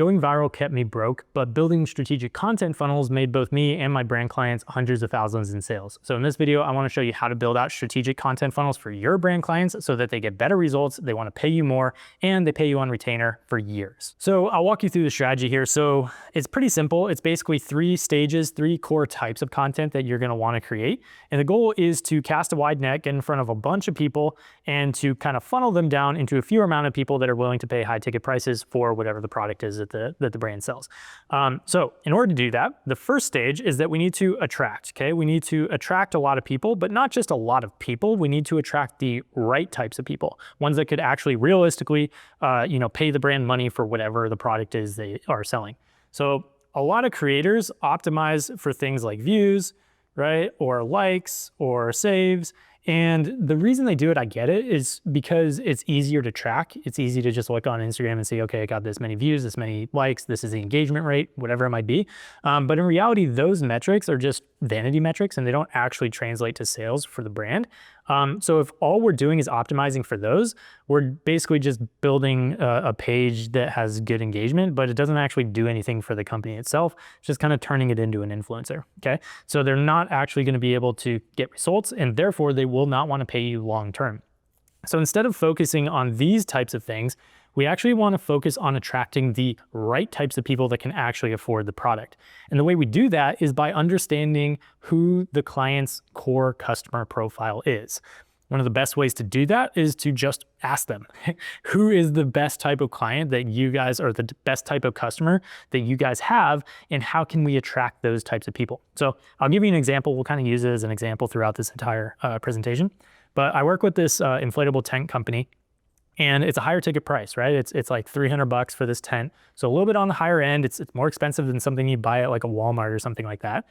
Going viral kept me broke, but building strategic content funnels made both me and my brand clients hundreds of thousands in sales. So in this video, I want to show you how to build out strategic content funnels for your brand clients so that they get better results, they want to pay you more, and they pay you on retainer for years. So I'll walk you through the strategy here. So it's pretty simple. It's basically 3 stages, 3 core types of content that you're going to want to create. And the goal is to cast a wide net, get in front of a bunch of people, and to kind of funnel them down into a fewer amount of people that are willing to pay high ticket prices for whatever the product is that the brand sells. So in order to do that, the first stage is that we need to attract, okay? We need to attract a lot of people, but not just a lot of people. We need to attract the right types of people, ones that could actually realistically, pay the brand money for whatever the product is they are selling. So a lot of creators optimize for things like views, right? Or likes or saves. And the reason they do it, I get it, is because it's easier to track. It's easy to just look on Instagram and see, okay, I got this many views, this many likes, this is the engagement rate, whatever it might be. But in reality, those metrics are just vanity metrics and they don't actually translate to sales for the brand. So if all we're doing is optimizing for those, we're basically just building a page that has good engagement, but it doesn't actually do anything for the company itself. It's just kind of turning it into an influencer, okay? So they're not actually going to be able to get results, and therefore they will not want to pay you long term. So instead of focusing on these types of things, we actually want to focus on attracting the right types of people that can actually afford the product. And the way we do that is by understanding who the client's core customer profile is. One of the best ways to do that is to just ask them, who is the best type of client that you guys, or the best type of customer that you guys have, and how can we attract those types of people? So I'll give you an example. We'll kind of use it as an example throughout this entire presentation. But I work with this inflatable tent company, and it's a higher ticket price, right? It's like $300 for this tent. So a little bit on the higher end. It's more expensive than something you buy at like a Walmart or something like that.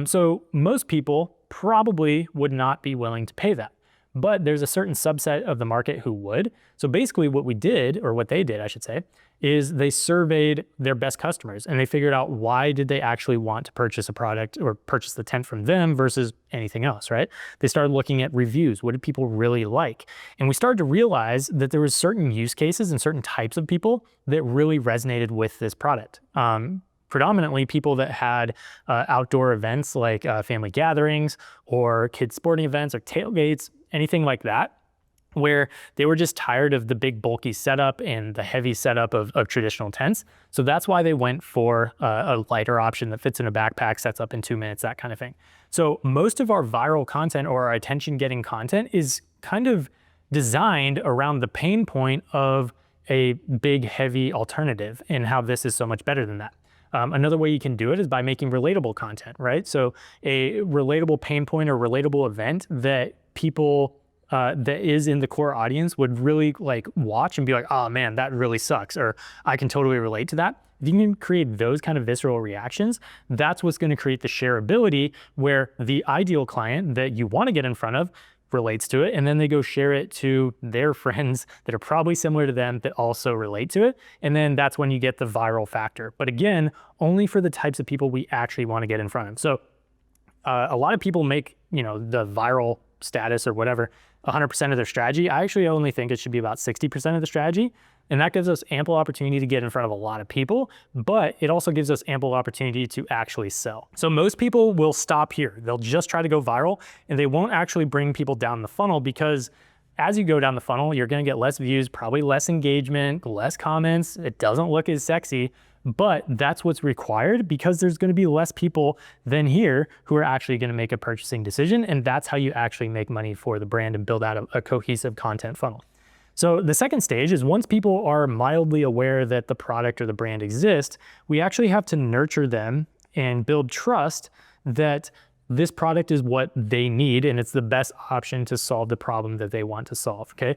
So most people probably would not be willing to pay that. But there's a certain subset of the market who would. So basically what we did, or what they did, I should say, is they surveyed their best customers and they figured out why did they actually want to purchase a product or purchase the tent from them versus anything else, right? They started looking at reviews. What did people really like? And we started to realize that there was certain use cases and certain types of people that really resonated with this product. Predominantly people that had outdoor events like family gatherings or kids sporting events or tailgates, anything like that, where they were just tired of the big bulky setup and the heavy setup of traditional tents. So that's why they went for a lighter option that fits in a backpack, sets up in 2 minutes, that kind of thing. So most of our viral content or our attention getting content is kind of designed around the pain point of a big, heavy alternative and how this is so much better than that. Another way you can do it is by making relatable content, right? So a relatable pain point or relatable event that people that is in the core audience would really like watch and be like, oh man, that really sucks, or I can totally relate to that. If you can create those kind of visceral reactions, that's what's going to create the shareability where the ideal client that you want to get in front of relates to it, and then they go share it to their friends that are probably similar to them that also relate to it, and then that's when you get the viral factor. But again, only for the types of people we actually want to get in front of. So a lot of people make the viral status or whatever 100% of their strategy. I actually only think it should be about 60% of the strategy, and that gives us ample opportunity to get in front of a lot of people, but it also gives us ample opportunity to actually sell. So most people will stop here. They'll just try to go viral, and they won't actually bring people down the funnel, because as you go down the funnel, you're going to get less views, probably less engagement, less comments. It doesn't look as sexy, but that's what's required because there's going to be less people than here who are actually going to make a purchasing decision. And that's how you actually make money for the brand and build out a cohesive content funnel. So the second stage is once people are mildly aware that the product or the brand exists, we actually have to nurture them and build trust that this product is what they need and it's the best option to solve the problem that they want to solve, okay?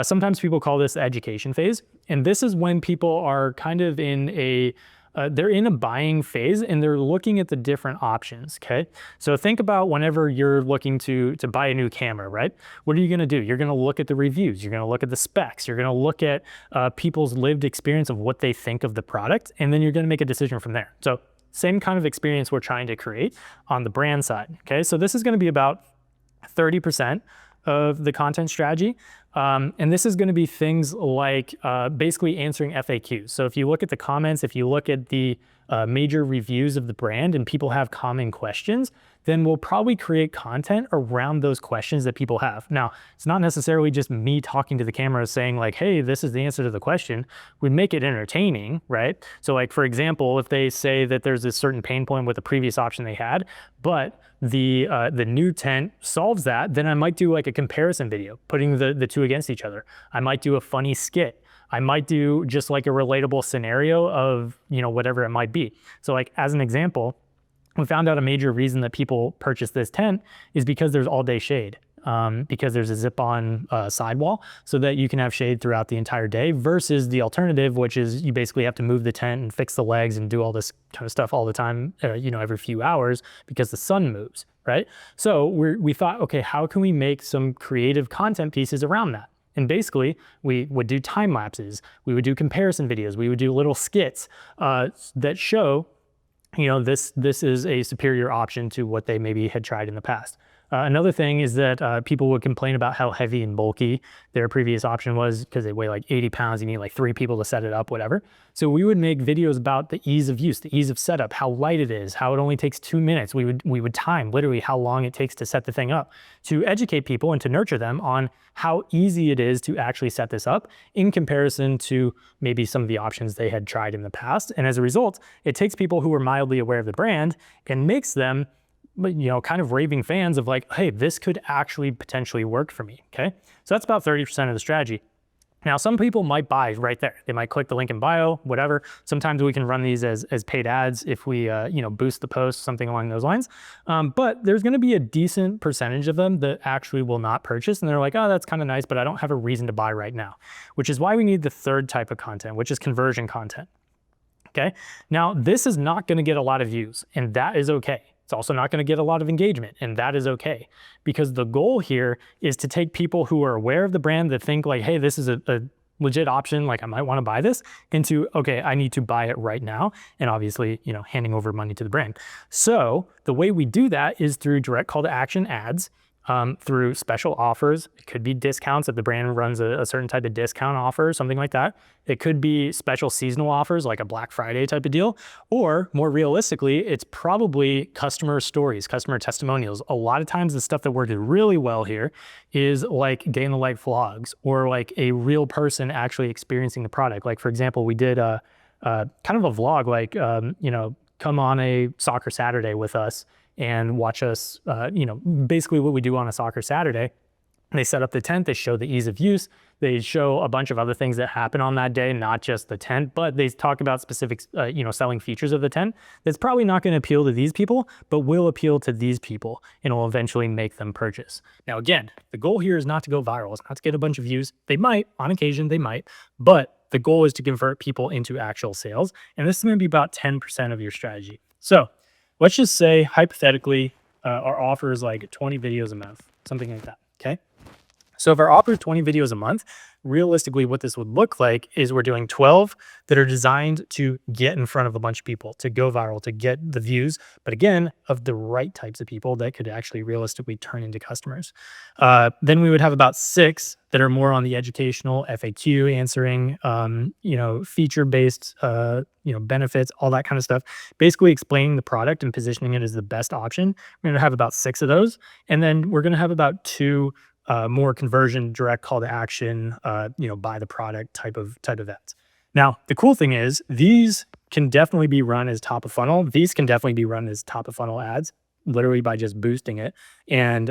Sometimes people call this the education phase. And this is when people are kind of in they're in a buying phase and they're looking at the different options, okay? So think about whenever you're looking to buy a new camera, right? What are you gonna do? You're gonna look at the reviews, you're gonna look at the specs, you're gonna look at people's lived experience of what they think of the product, and then you're gonna make a decision from there. So same kind of experience we're trying to create on the brand side, okay? So this is gonna be about 30% of the content strategy. And this is going to be things like basically answering FAQs. So if you look at the comments, if you look at the major reviews of the brand and people have common questions, then we'll probably create content around those questions that people have. Now, it's not necessarily just me talking to the camera saying like, hey, this is the answer to the question. We make it entertaining, right? So like, for example, if they say that there's this certain pain point with the previous option they had, but the new tent solves that, then I might do like a comparison video, putting the two against each other. I might do a funny skit. I might do just like a relatable scenario of, whatever it might be. So like, as an example, we found out a major reason that people purchase this tent is because there's all day shade, because there's a zip-on sidewall so that you can have shade throughout the entire day, versus the alternative, which is you basically have to move the tent and fix the legs and do all this kind of stuff all the time, every few hours because the sun moves, right? So we thought, okay, how can we make some creative content pieces around that? And basically, we would do time lapses, we would do comparison videos, we would do little skits that show this is a superior option to what they maybe had tried in the past. Another thing is that people would complain about how heavy and bulky their previous option was because they weigh like 80 pounds, you need like 3 people to set it up, whatever. So we would make videos about the ease of use, the ease of setup, how light it is, how it only takes 2 minutes. We would time literally how long it takes to set the thing up, to educate people and to nurture them on how easy it is to actually set this up in comparison to maybe some of the options they had tried in the past. And as a result, it takes people who are mildly aware of the brand and makes them kind of raving fans of like, hey, this could actually potentially work for me, okay? So that's about 30% of the strategy. Now, some people might buy right there. They might click the link in bio, whatever. Sometimes we can run these as paid ads if we, boost the post, something along those lines. But there's gonna be a decent percentage of them that actually will not purchase. And they're like, oh, that's kind of nice, but I don't have a reason to buy right now, which is why we need the third type of content, which is conversion content, okay? Now, this is not gonna get a lot of views, and that is okay. It's also not going to get a lot of engagement, and that is okay, because the goal here is to take people who are aware of the brand that think like, hey, this is a legit option, like I might want to buy this, into, okay, I need to buy it right now, and obviously, handing over money to the brand. So the way we do that is through direct call to action ads, through special offers. It could be discounts if the brand runs a certain type of discount offer, something like that. It could be special seasonal offers like a Black Friday type of deal, or more realistically, it's probably customer stories, customer testimonials. A lot of times the stuff that worked really well here is like day in the life vlogs, or like a real person actually experiencing the product. Like for example, we did kind of a vlog, like, come on a soccer Saturday with us and watch us, basically what we do on a soccer Saturday. They set up the tent, they show the ease of use, they show a bunch of other things that happen on that day, not just the tent, but they talk about specific, selling features of the tent that's probably not going to appeal to these people, but will appeal to these people and will eventually make them purchase. Now, again, the goal here is not to go viral. It's not to get a bunch of views. They might, on occasion, they might, but the goal is to convert people into actual sales. And this is going to be about 10% of your strategy. So let's just say, hypothetically, our offer is like 20 videos a month, something like that, okay? So if our offer is 20 videos a month, realistically what this would look like is we're doing 12 that are designed to get in front of a bunch of people, to go viral, to get the views, but again, of the right types of people that could actually realistically turn into customers. Then we would have about 6 that are more on the educational, FAQ answering, feature-based, benefits, all that kind of stuff, basically explaining the product and positioning it as the best option. We're gonna have about 6 of those. And then we're gonna have about 2 more conversion, direct call to action, buy the product type of ads. Now, the cool thing is these can definitely be run as top of funnel. These can definitely be run as top of funnel ads, literally by just boosting it. And,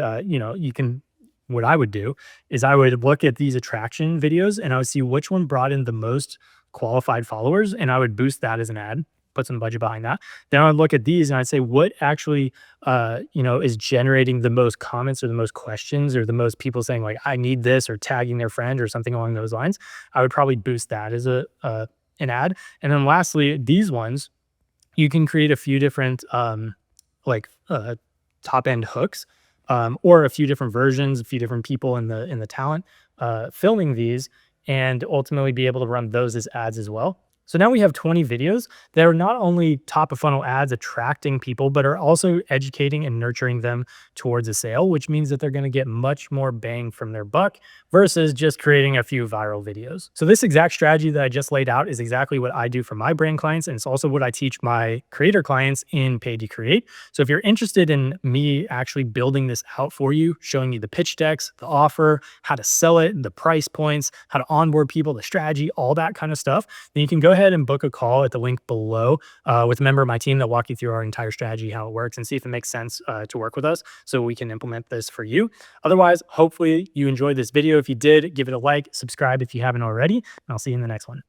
what I would do is I would look at these attraction videos and I would see which one brought in the most qualified followers, and I would boost that as an ad, put some budget behind that. Then I would look at these and I'd say, what actually, is generating the most comments or the most questions or the most people saying like, I need this, or tagging their friend or something along those lines. I would probably boost that as an ad. And then lastly, these ones, you can create a few different top end hooks, or a few different versions, a few different people in the talent filming these, and ultimately be able to run those as ads as well. So now we have 20 videos that are not only top of funnel ads attracting people, but are also educating and nurturing them towards a sale, which means that they're going to get much more bang from their buck versus just creating a few viral videos. So this exact strategy that I just laid out is exactly what I do for my brand clients. And it's also what I teach my creator clients in Paid to Create. So if you're interested in me actually building this out for you, showing you the pitch decks, the offer, how to sell it, the price points, how to onboard people, the strategy, all that kind of stuff, then you can go ahead and book a call at the link below with a member of my team that walk you through our entire strategy, how it works, and see if it makes sense to work with us so we can implement this for you. Otherwise, hopefully you enjoyed this video. If you did, give it a like, subscribe if you haven't already, and I'll see you in the next one.